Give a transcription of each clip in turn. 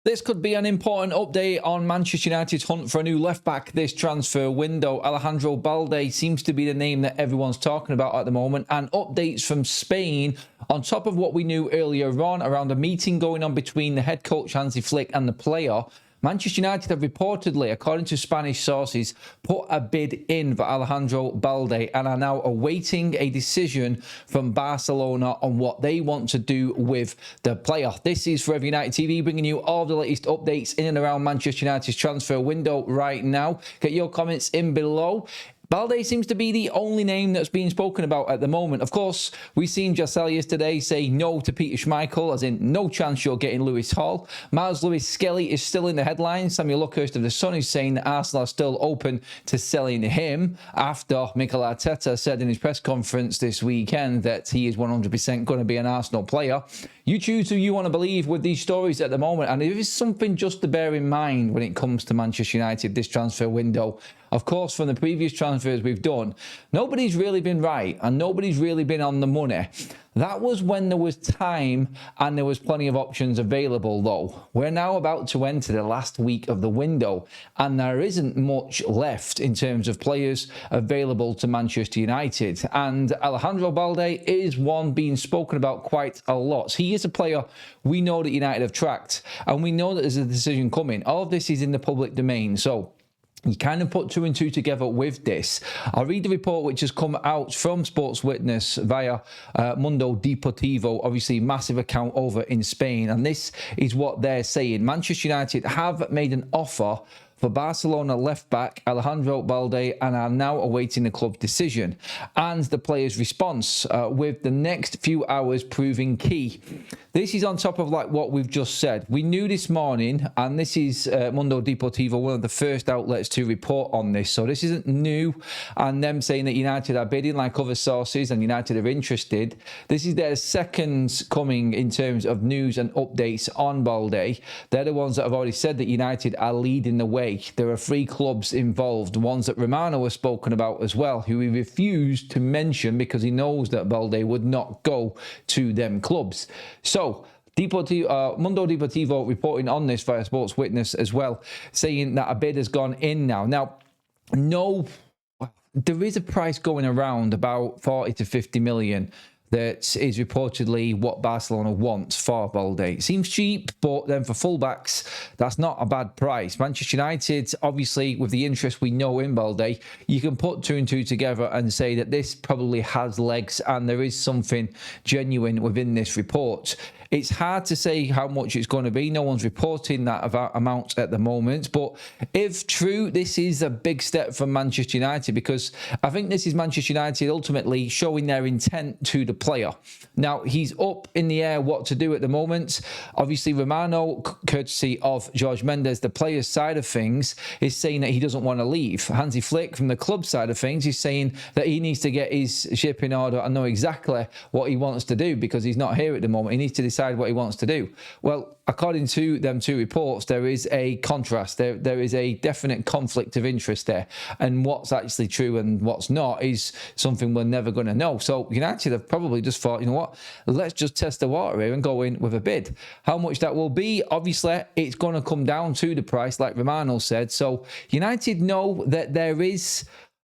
This could be an important update on Manchester United's hunt for a new left-back this transfer window. Alejandro Balde seems to be the name that everyone's talking about at the moment, and updates from Spain on top of what we knew earlier on around a meeting going on between the head coach Hansi Flick and the player. Manchester United have reportedly, according to Spanish sources, put a bid in for Alejandro Balde and are now awaiting a decision from Barcelona on what they want to do with the player. This is Forever United TV, bringing you all the latest updates in and around Manchester United's transfer window right now. Get your comments in below. Balde seems to be the only name that's being spoken about at the moment. Of course, we've seen Giselle yesterday say no to Peter Schmeichel, as in no chance you're getting Lewis Hall. Miles Lewis-Skelly is still in the headlines. Samuel Luckhurst of The Sun is saying that Arsenal are still open to selling him after Mikel Arteta said in his press conference this weekend that he is 100% going to be an Arsenal player. You choose who you want to believe with these stories at the moment, and there is something just to bear in mind when it comes to Manchester United this transfer window. Of course, from the previous transfers we've done, nobody's really been right and nobody's really been on the money. That was when there was time and there was plenty of options available, though. We're now about to enter the last week of the window and there isn't much left in terms of players available to Manchester United. And Alejandro Balde is one being spoken about quite a lot. He is a player we know that United have tracked, and we know that there's a decision coming. All of this is in the public domain, so you kind of put two and two together with this. I'll read the report which has come out from Sports Witness via Mundo Deportivo, obviously massive account over in Spain, and this is what they're saying. Manchester United have made an offer for Barcelona left-back Alejandro Balde and are now awaiting the club's decision and the player's response, with the next few hours proving key. This is on top of like what we've just said. We knew this morning, and this is Mundo Deportivo, one of the first outlets to report on this, so this isn't new, and them saying that United are bidding like other sources and United are interested. This is their second coming in terms of news and updates on Balde. They're the ones that have already said that United are leading the way. There are 3 clubs involved, ones that Romano has spoken about as well, who he refused to mention because he knows that Balde would not go to them clubs. So Mundo Deportivo reporting on this via Sports Witness as well, saying that a bid has gone in now. Now, there is a price going around about 40 to 50 million. That is reportedly what Barcelona wants for Balde. It seems cheap, but then for fullbacks, that's not a bad price. Manchester United, obviously, with the interest we know in Balde, you can put two and two together and say that this probably has legs and there is something genuine within this report. It's hard to say how much it's going to be. No one's reporting that amount at the moment. But if true, this is a big step for Manchester United, because I think this is Manchester United ultimately showing their intent to the player. Now, he's up in the air what to do at the moment. Obviously, Romano, courtesy of Jorge Mendes, the player's side of things, is saying that he doesn't want to leave. Hansi Flick, from the club side of things, is saying that he needs to get his ship in order and know exactly what he wants to do, because he's not here at the moment. He needs to decide what he wants to do. Well, according to them 2 reports, there is a contrast. There is a definite conflict of interest there. And what's actually true and what's not is something we're never going to know. So United have probably just thought, you know what, let's just test the water here and go in with a bid. How much that will be, obviously, it's going to come down to the price, like Romano said. So United know that there is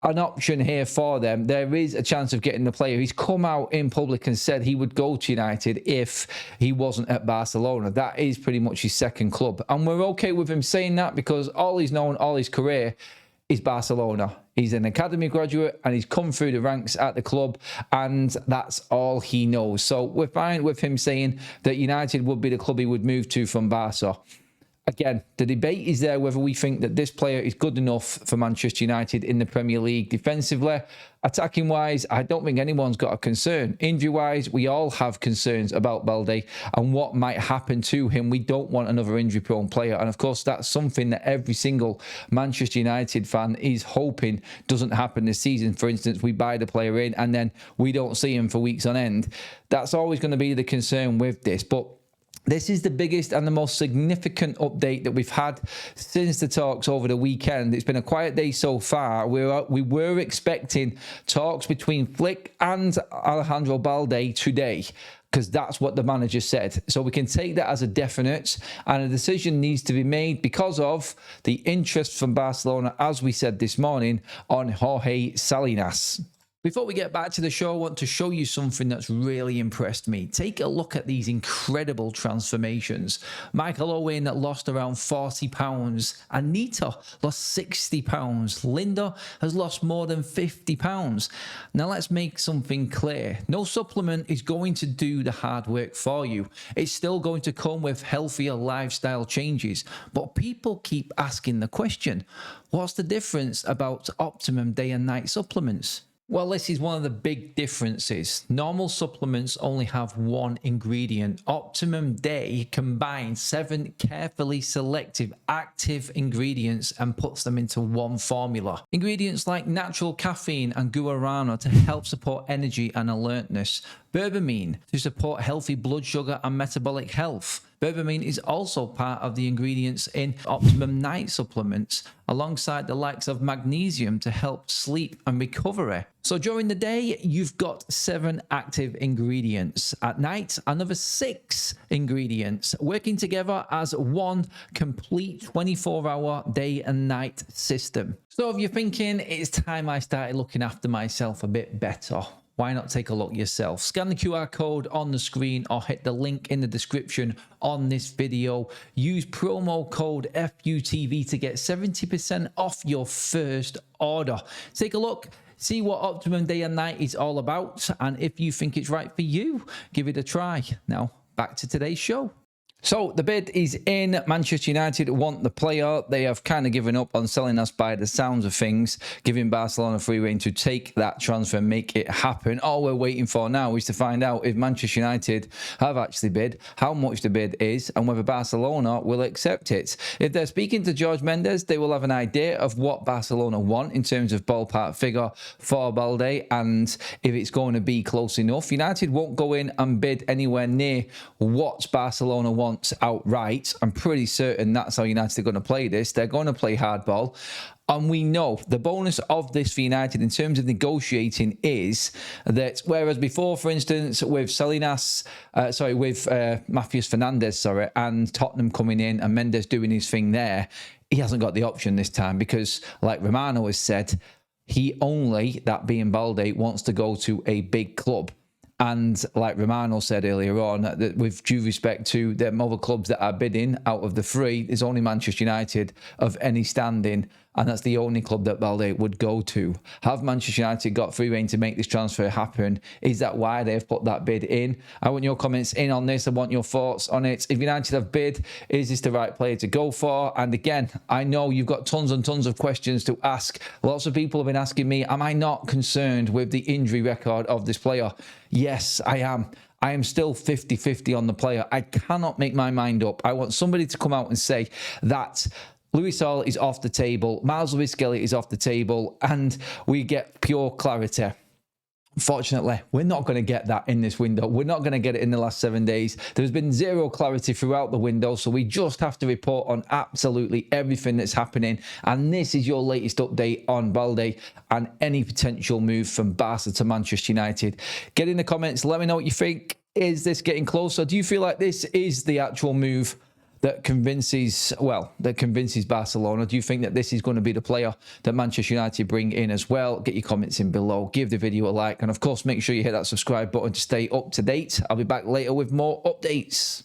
an option here for them. There is a chance of getting the player. He's come out in public and said he would go to United if he wasn't at Barcelona. That is pretty much his second club. And we're okay with him saying that because all he's known all his career is Barcelona. He's an academy graduate and he's come through the ranks at the club, and that's all he knows. So we're fine with him saying that United would be the club he would move to from Barca. Again, the debate is there whether we think that this player is good enough for Manchester United in the Premier League defensively. Attacking-wise, I don't think anyone's got a concern. Injury-wise, we all have concerns about Balde and what might happen to him. We don't want another injury-prone player. And, of course, that's something that every single Manchester United fan is hoping doesn't happen this season. For instance, we buy the player in and then we don't see him for weeks on end. That's always going to be the concern with this. But this is the biggest and the most significant update that we've had since the talks over the weekend. It's been a quiet day so far. We were expecting talks between Flick and Alejandro Balde today. because that's what the manager said. So we can take that as a definite, and a decision needs to be made because of the interest from Barcelona, as we said this morning, on Jorge Salinas. Before we get back to the show, I want to show you something that's really impressed me. Take a look at these incredible transformations. Michael Owen lost around 40 pounds. Anita lost 60 pounds. Linda has lost more than 50 pounds. Now let's make something clear. No supplement is going to do the hard work for you. It's still going to come with healthier lifestyle changes. But people keep asking the question, what's the difference about optimum day and night supplements? Well, this is one of the big differences. Normal supplements only have one ingredient. Optimum Day combines 7 carefully selected active ingredients and puts them into one formula. Ingredients like natural caffeine and guarana to help support energy and alertness. Berberine to support healthy blood sugar and metabolic health. Berberine is also part of the ingredients in Optimum Night supplements, alongside the likes of magnesium to help sleep and recovery. So during the day, you've got 7 active ingredients. At night, another 6 ingredients, working together as one complete 24-hour day and night system. So if you're thinking it's time I started looking after myself a bit better, why not take a look yourself? Scan the QR code on the screen or hit the link in the description on this video. Use promo code FUTV to get 70% off your first order. Take a look, see what Optimum Day and Night is all about, and if you think it's right for you, give it a try. Now, back to today's show. So the bid is in. Manchester United want the player. They have kind of given up on selling us by the sounds of things, giving Barcelona free rein to take that transfer and make it happen. All we're waiting for now is to find out if Manchester United have actually bid, how much the bid is, and whether Barcelona will accept it. If they're speaking to George Mendes, they will have an idea of what Barcelona want in terms of ballpark figure for Balde, and if it's going to be close enough. United won't go in and bid anywhere near what Barcelona want outright. I'm pretty certain that's how United are going to play this. They're going to play hardball. And we know the bonus of this for United in terms of negotiating is that whereas before, for instance, with Matheus Fernandes, and Tottenham coming in and Mendes doing his thing there, he hasn't got the option this time because, like Romano has said, he only, that being Balde, wants to go to a big club. And like Romano said earlier on, that with due respect to the other clubs that are bidding out of the 3, there's only Manchester United of any standing, and that's the only club that Balde would go to. Have Manchester United got free rein to make this transfer happen? Is that why they've put that bid in? I want your comments in on this. I want your thoughts on it. If United have bid, is this the right player to go for? And again, I know you've got tons and tons of questions to ask. Lots of people have been asking me, am I not concerned with the injury record of this player? Yes, I am. I am still 50-50 on the player. I cannot make my mind up. I want somebody to come out and say that Luis Hall is off the table, Miles Lewis-Skelly is off the table, and we get pure clarity. Unfortunately, we're not going to get that in this window. We're not going to get it in the last 7 days. There's been zero clarity throughout the window, so we just have to report on absolutely everything that's happening. And this is your latest update on Balde and any potential move from Barca to Manchester United. Get in the comments. Let me know what you think. Is this getting closer? Do you feel like this is the actual move that convinces Barcelona? Do you think that this is going to be the player that Manchester United bring in as well? Get your comments in below. Give the video a like. And of course, make sure you hit that subscribe button to stay up to date. I'll be back later with more updates.